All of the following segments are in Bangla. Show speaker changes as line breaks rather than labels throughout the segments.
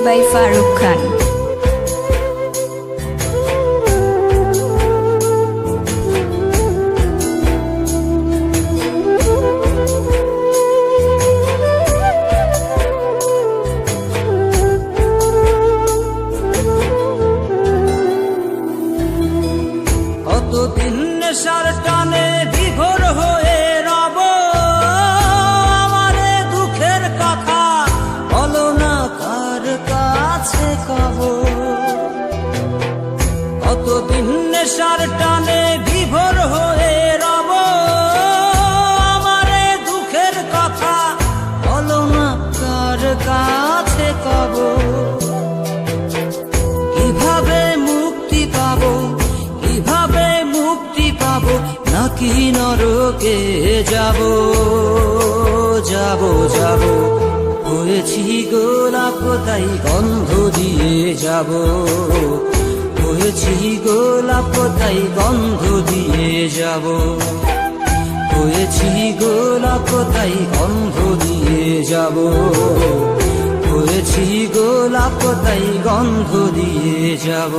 released by Farooq Khan.
কতদিন নেশার টানে বিভোর হয়ে রব, আমারে দুঃখের কথা বলো না কার কাছে কব। কতদিন নেশার টানে বিভোর হয়ে রব, আমারে দুঃখের কথা বলো না কার কাছে কব। কিভাবে মুক্তি পাবো, কিভাবে মুক্তি পাবো, নাকি নরকে যাব যাব যাব। হয়েছি গোলাপ তাই গন্ধ দিয়ে যাব, হয়েছি গোলাপ তাই গন্ধ দিয়ে যাব, হয়েছি গোলাপ তাই গন্ধ দিয়ে যাব, হয়েছি গোলাপ তাই গন্ধ দিয়ে যাব।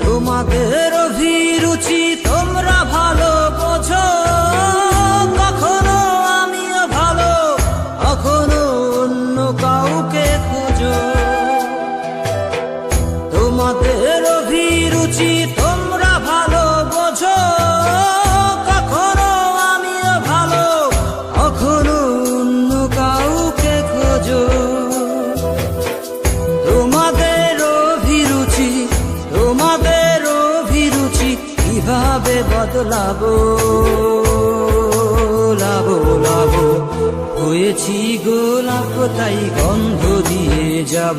তোমাদের অভিরুচি তোমরা ভালো বোঝো, কখনো আমিও ভালো, কখনো অন্য কাউকে খোঁজো। তোমাদের অভিরুচি তোমরা ভালো বোঝো, কখনো আমিও ভালো, কখনো অন্য কাউকে খোঁজো। তোমাদের অভিরুচি, তোমাদের অভিরুচি কিভাবে বদলাবো লাবো লাবো। হয়েছি গোলাপ তাই গন্ধ দিয়ে যাব,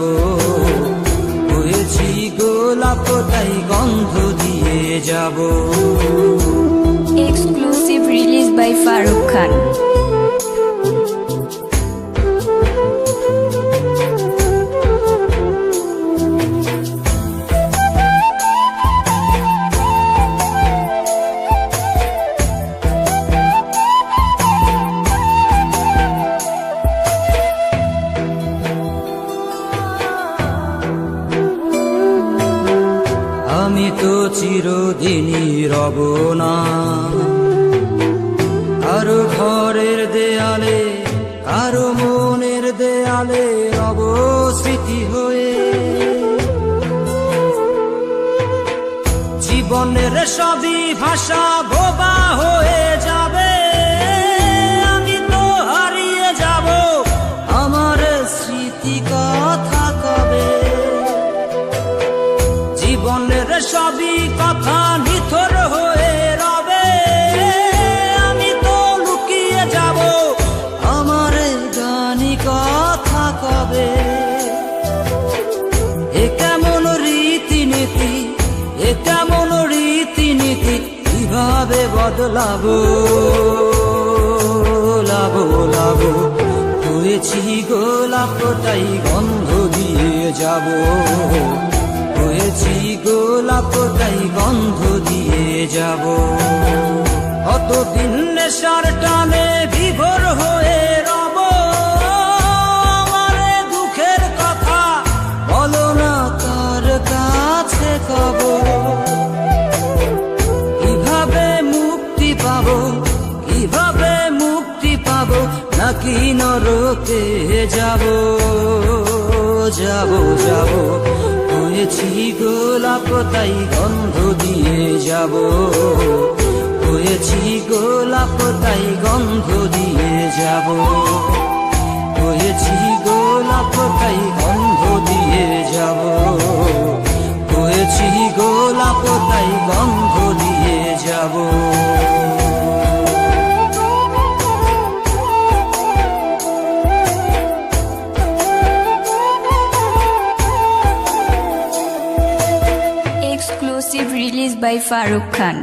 হয়েছি গোলাপ তাই গন্ধ দিয়ে যাব।
Exclusive released by Farooq Khan.
আমি তো চিরদিনই রব না কারো ঘরের দেয়ালে, কারো মনের দেয়ালে রব স্মৃতি হয়ে। জীবনের সবই ভাষা বোবা হয়ে যাবে, আমি তো হারিয়ে যাব, আমার স্মৃতি কথা কবে। জীবনের সবই কথা নিথর হয়ে রবে, আমি তো লুকিয়ে যাব, আমার গানি কথা কবে। এ কেমন রীতিনীতি, এ কেমন রীতিনীতি, কিভাবে বদলাবো লাবো লাবো। হয়েছি গোলাপ তাই গন্ধ দিয়ে যাব, হয়েছি গোলাপ তাই গন্ধ দিয়ে যাব। কতদিন নেশার টানে বিভোর হয়ে রব, আমারে দুঃখের কথা বলো না কার কাছে কব। কিভাবে মুক্তি পাবো, কিভাবে মুক্তি পাবো, নাকি নরকে যাব যাব যাব। হয়েছি গোলাপ তাই গন্ধ দিয়ে যাব, হয়েছি গোলাপ তাই গন্ধ দিয়ে যাব, হয়েছি গোলাপ তাই গন্ধ দিয়ে যাব, হয়েছি গোলাপ তাই গন্ধ দিয়ে যাব।
Exclusive released by Farooq Khan.